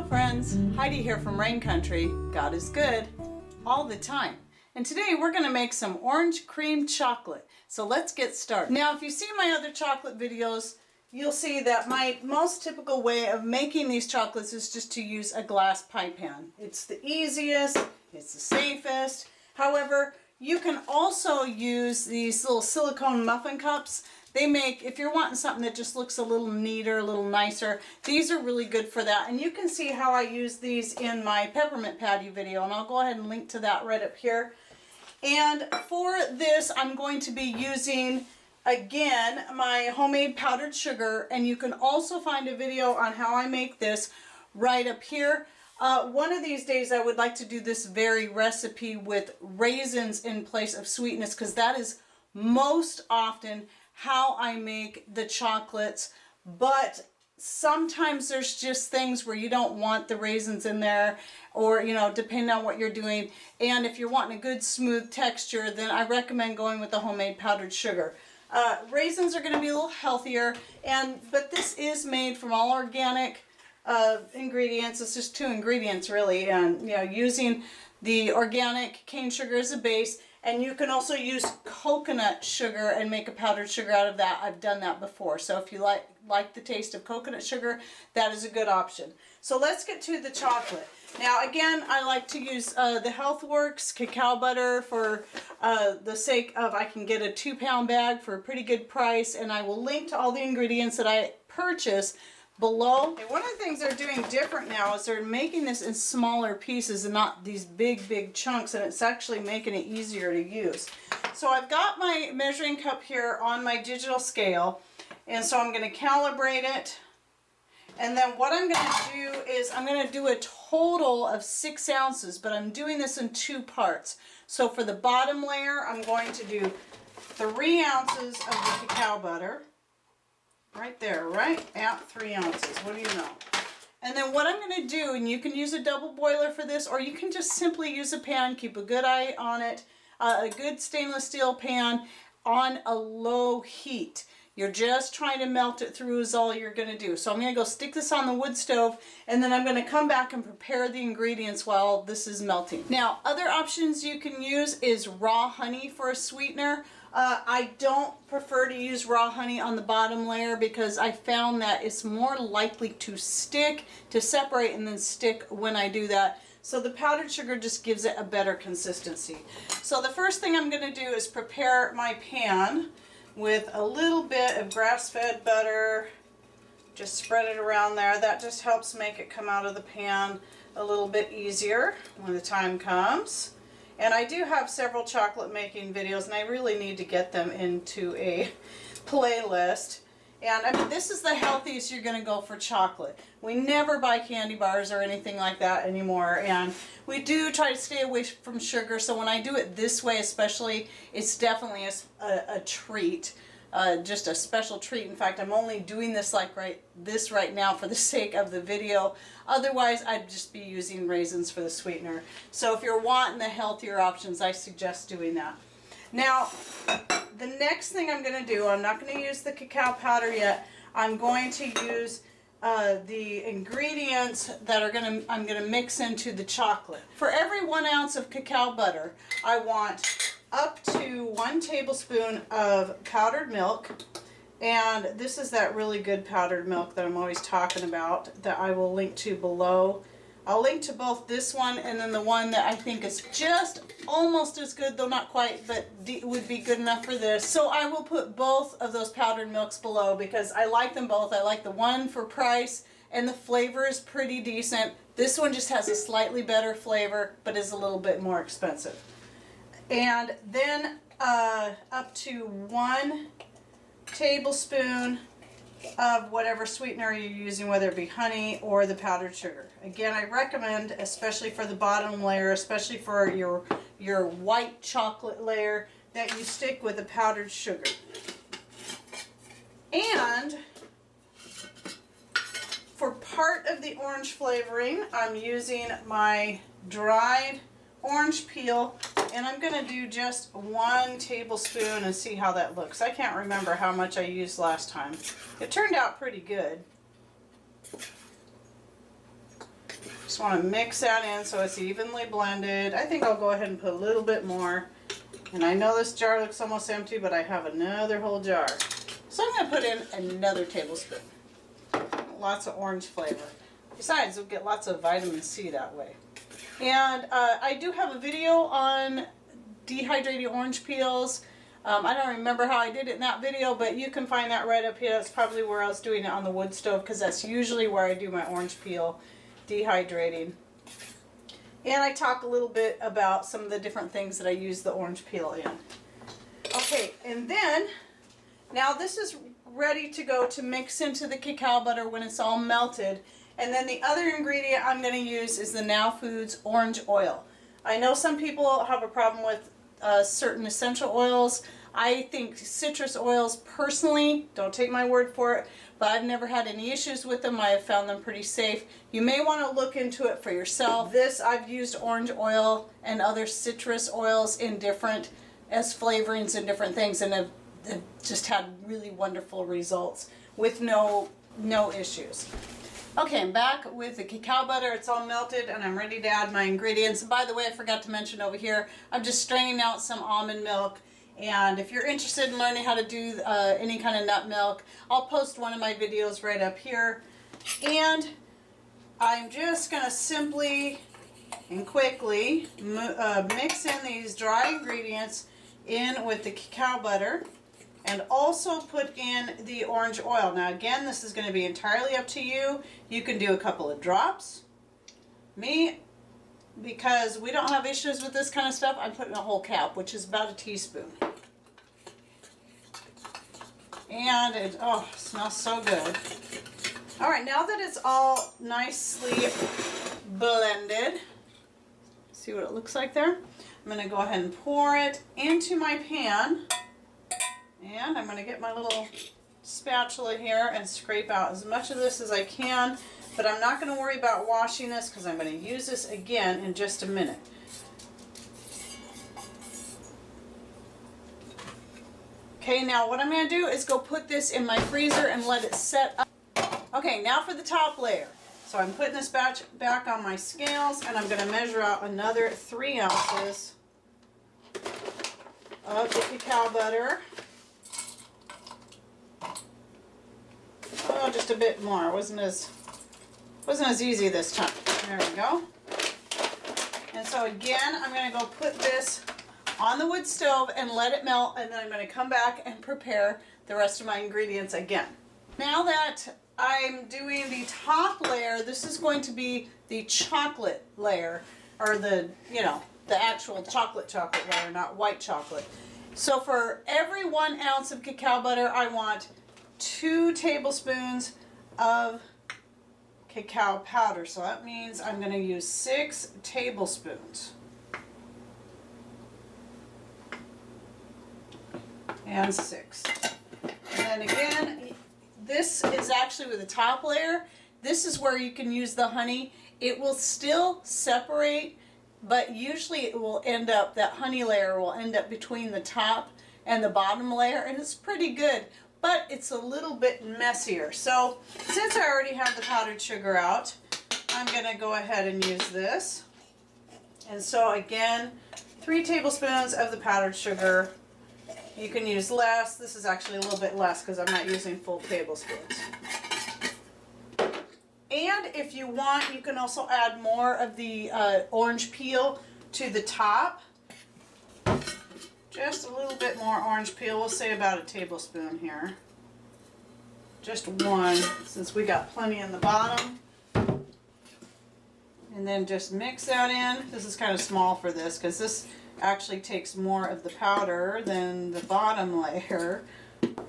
friends, Heidi here from Rain Country. God is good all the time. And today we're going to make some orange cream chocolate. So let's get started. Now if you see my other chocolate videos, you'll see that my most typical way of making these chocolates is just to use a glass pie pan. It's the easiest, it's the safest. However, you can also use these little silicone muffin cups. They make, if you're wanting something that just looks a little neater, a little nicer, these are really good for that. And you can see how I use these in my peppermint patty video, and I'll go ahead and link to that right up here. And for this, I'm going to be using, again, my homemade powdered sugar, and you can also find a video on how I make this right up here. One of these days I would like to do this very recipe with raisins in place of sweetness, because that is most often how I make the chocolates. But sometimes there's just things where you don't want the raisins in there, or depending on what you're doing. And if you're wanting a good smooth texture, then I recommend going with the homemade powdered sugar. Raisins are going to be a little healthier, but this is made from all organic ingredients. It's just 2 ingredients really, and using the organic cane sugar as a base, and you can also use coconut sugar and make a powdered sugar out of that. I've done that before, so if you like the taste of coconut sugar, that is a good option. So let's get to the chocolate. Now again, I like to use the HealthWorks cacao butter for the sake of I can get a 2-pound bag for a pretty good price, and I will link to all the ingredients that I purchase below. And one of the things they're doing different now is they're making this in smaller pieces and not these big chunks, and it's actually making it easier to use. So I've got my measuring cup here on my digital scale, and so I'm going to calibrate it. And then what I'm going to do is I'm going to do a total of 6 ounces, but I'm doing this in 2 parts. So for the bottom layer, I'm going to do 3 ounces of the cacao butter. Right there, right at 3 ounces. What do you know? And then what I'm going to do, and you can use a double boiler for this, or you can just simply use a pan, keep a good eye on it, a good stainless steel pan on a low heat. You're just trying to melt it through is all you're going to do. So I'm going to go stick this on the wood stove, and then I'm going to come back and prepare the ingredients while this is melting. Now, other options you can use is raw honey for a sweetener. I don't prefer to use raw honey on the bottom layer because I found that it's more likely to stick, to separate and then stick when I do that. So the powdered sugar just gives it a better consistency. So the first thing I'm going to do is prepare my pan with a little bit of grass-fed butter. Just spread it around there. That just helps make it come out of the pan a little bit easier when the time comes. And I do have several chocolate making videos, and I really need to get them into a playlist. And I mean, this is the healthiest you're going to go for chocolate. We never buy candy bars or anything like that anymore, and we do try to stay away from sugar. So when I do it this way especially, it's definitely a treat, just a special treat. In fact, I'm only doing this like this right now for the sake of the video. Otherwise, I'd just be using raisins for the sweetener. So if you're wanting the healthier options, I suggest doing that. Now, the next thing I'm going to do, I'm not going to use the cacao powder yet. I'm going to use the ingredients that I'm going to mix into the chocolate. For every 1 ounce of cacao butter, I want up to 1 tablespoon of powdered milk. And this is that really good powdered milk that I'm always talking about that I will link to below. I'll link to both this one and then the one that I think is just almost as good, though not quite, but would be good enough for this. So I will put both of those powdered milks below because I like them both. I like the one for price, and the flavor is pretty decent. This one just has a slightly better flavor, but is a little bit more expensive. And then up to 1 tablespoon of whatever sweetener you're using, whether it be honey or the powdered sugar. Again, I recommend, especially for the bottom layer, especially for your white chocolate layer, that you stick with the powdered sugar. And for part of the orange flavoring, I'm using my dried orange peel, and I'm going to do just 1 tablespoon and see how that looks. I can't remember how much I used last time. It turned out pretty good. Just want to mix that in so it's evenly blended. I think I'll go ahead and put a little bit more. And I know this jar looks almost empty, but I have another whole jar. So I'm going to put in another tablespoon. Lots of orange flavor. Besides, we'll get lots of vitamin C that way. And I do have a video on dehydrating orange peels. I don't remember how I did it in that video, but you can find that right up here. That's probably where I was doing it on the wood stove, because that's usually where I do my orange peel dehydrating. And I talk a little bit about some of the different things that I use the orange peel in. Okay, and then, now this is ready to go to mix into the cacao butter when it's all melted. And then the other ingredient I'm going to use is the Now Foods orange oil. I know some people have a problem with certain essential oils. I think citrus oils, personally, don't take my word for it, but I've never had any issues with them. I have found them pretty safe. You may want to look into it for yourself. I've used orange oil and other citrus oils in different, as flavorings and different things, and have just had really wonderful results with no issues. Okay, I'm back with the cacao butter. It's all melted and I'm ready to add my ingredients. By the way, I forgot to mention over here, I'm just straining out some almond milk. And if you're interested in learning how to do any kind of nut milk, I'll post one of my videos right up here. And I'm just going to simply and quickly mix in these dry ingredients in with the cacao butter. And also put in the orange oil. Now again, this is going to be entirely up to you. You can do a couple of drops. Me, because we don't have issues with this kind of stuff, I'm putting a whole cap, which is about a teaspoon. And it smells so good. All right, now that it's all nicely blended, see what it looks like there? I'm going to go ahead and pour it into my pan. And I'm going to get my little spatula here and scrape out as much of this as I can. But I'm not going to worry about washing this because I'm going to use this again in just a minute. Okay, now what I'm going to do is go put this in my freezer and let it set up. Okay, now for the top layer. So I'm putting this batch back on my scales and I'm going to measure out another 3 ounces of the cacao butter. Oh, just a bit more. It wasn't as easy this time. There we go. And so again, I'm going to go put this on the wood stove and let it melt, and then I'm going to come back and prepare the rest of my ingredients again. Now that I'm doing the top layer, this is going to be the chocolate layer, or the actual chocolate layer, not white chocolate. So for every 1 ounce of cacao butter, I want 2 tablespoons of cacao powder. So that means I'm going to use 6 tablespoons. And 6. And then again, this is actually with the top layer. This is where you can use the honey. It will still separate, but usually it will end up, that honey layer will end up between the top and the bottom layer, and it's pretty good. But it's a little bit messier. So since I already have the powdered sugar out, I'm going to go ahead and use this. And so again, 3 tablespoons of the powdered sugar. You can use less. This is actually a little bit less because I'm not using full tablespoons. And if you want, you can also add more of the orange peel to the top. Just a little bit more orange peel. We'll say about a tablespoon here. Just 1, since we got plenty in the bottom. And then just mix that in. This is kind of small for this because this actually takes more of the powder than the bottom layer.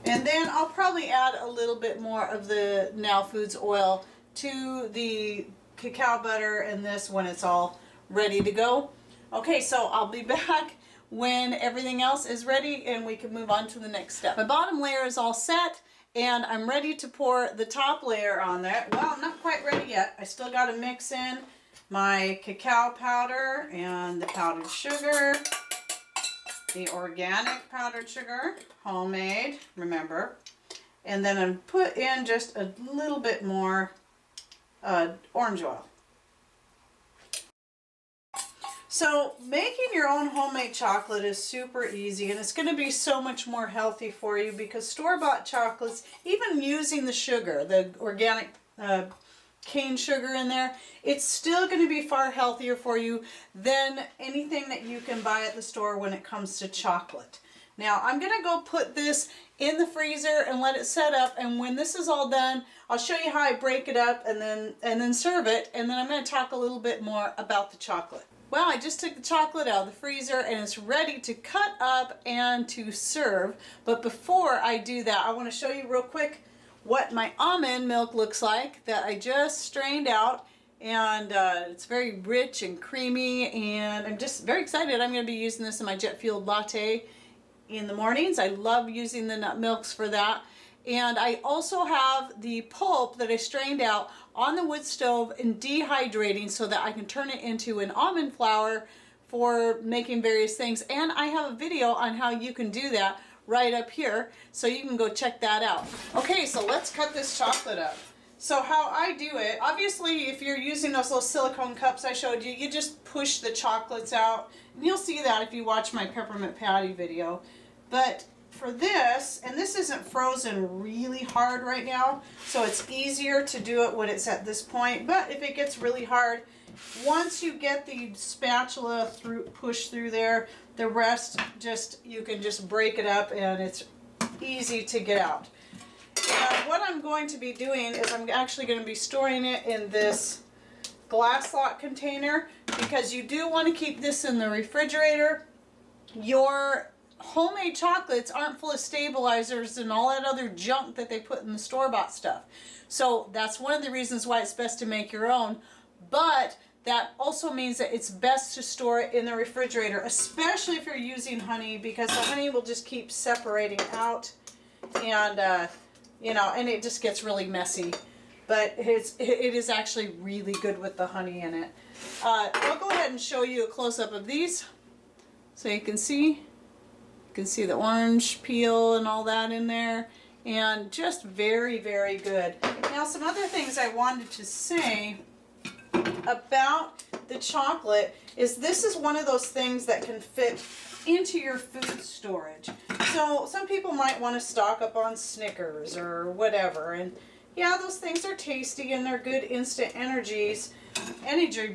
And then I'll probably add a little bit more of the Now Foods oil to the cacao butter and this when it's all ready to go. Okay, so I'll be back when everything else is ready and we can move on to the next step. My bottom layer is all set and I'm ready to pour the top layer on there. Well, I'm not quite ready yet. I still got to mix in my cacao powder and the powdered sugar, the organic powdered sugar, homemade, remember. And then I'm put in just a little bit more orange oil. So making your own homemade chocolate is super easy, and it's going to be so much more healthy for you because store-bought chocolates, even using the sugar, the organic cane sugar in there, it's still going to be far healthier for you than anything that you can buy at the store when it comes to chocolate. Now I'm going to go put this in the freezer and let it set up, and when this is all done, I'll show you how I break it up and then serve it, and then I'm going to talk a little bit more about the chocolate. Well, I just took the chocolate out of the freezer and it's ready to cut up and to serve. But before I do that, I want to show you real quick what my almond milk looks like that I just strained out. And it's very rich and creamy, and I'm just very excited. I'm going to be using this in my jet fueled latte in the mornings. I love using the nut milks for that. And I also have the pulp that I strained out on the wood stove and dehydrating so that I can turn it into an almond flour for making various things. And I have a video on how you can do that right up here, so you can go check that out. Okay, so let's cut this chocolate up. So how I do it, obviously if you're using those little silicone cups I showed you, you just push the chocolates out. And you'll see that if you watch my peppermint patty video. But for this, and this isn't frozen really hard right now, so it's easier to do it when it's at this point. But if it gets really hard, once you get the spatula pushed through there, the rest you can just break it up and it's easy to get out. And what I'm going to be doing is I'm actually going to be storing it in this glass lock container, because you do want to keep this in the refrigerator. Your homemade chocolates aren't full of stabilizers and all that other junk that they put in the store-bought stuff. So that's one of the reasons why it's best to make your own. But that also means that it's best to store it in the refrigerator, especially if you're using honey, because the honey will just keep separating out, and you know, and it just gets really messy. But it is actually really good with the honey in it. I'll go ahead and show you a close-up of these so you can see. You can see the orange peel and all that in there, and just very, very good. Now, some other things I wanted to say about the chocolate is this is one of those things that can fit into your food storage. So some people might want to stock up on Snickers or whatever, and yeah, those things are tasty and they're good instant energy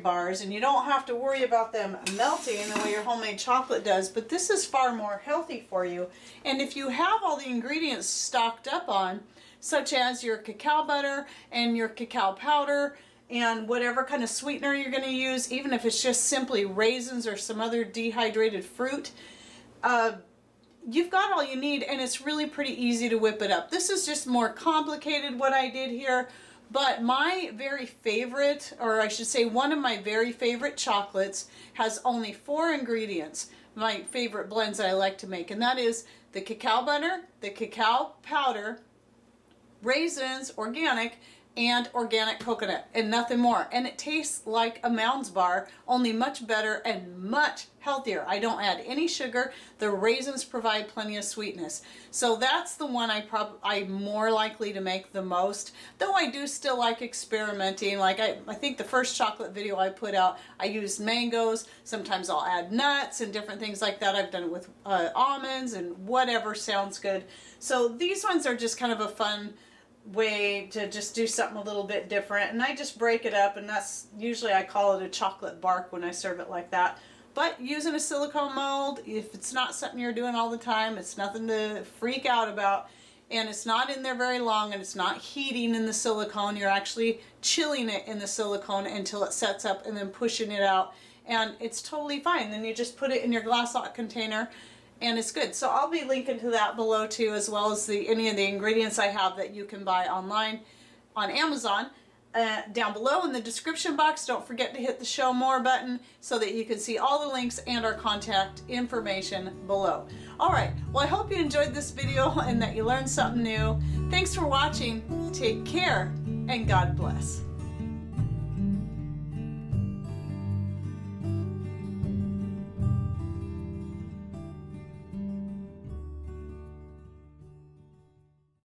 bars, and you don't have to worry about them melting the way your homemade chocolate does. But this is far more healthy for you, and if you have all the ingredients stocked up on, such as your cacao butter and your cacao powder and whatever kind of sweetener you're going to use, even if it's just simply raisins or some other dehydrated fruit, you've got all you need, and it's really pretty easy to whip it up. This is just more complicated what I did here, but my very favorite, or I should say one of my very favorite chocolates, has only 4 ingredients, my favorite blends that I like to make, and that is the cacao butter, the cacao powder, raisins, organic, and organic coconut, and nothing more. And it tastes like a Mounds bar, only much better and much healthier. I don't add any sugar. The raisins provide plenty of sweetness. So that's the one I'm more likely to make the most, though I do still like experimenting. Like I think the first chocolate video I put out, I used mangoes. Sometimes I'll add nuts and different things like that. I've done it with almonds and whatever sounds good. So these ones are just kind of a fun way to just do something a little bit different, and I just break it up, and that's usually, I call it a chocolate bark when I serve it like that. But using a silicone mold, if it's not something you're doing all the time, it's nothing to freak out about, and it's not in there very long, and it's not heating in the silicone. You're actually chilling it in the silicone until it sets up and then pushing it out, and it's totally fine. Then you just put it in your glass lock container and it's good. So I'll be linking to that below too, as well as any of the ingredients I have that you can buy online on Amazon. Down below in the description box, don't forget to hit the show more button so that you can see all the links and our contact information below. Alright, well, I hope you enjoyed this video and that you learned something new. Thanks for watching, take care, and God bless.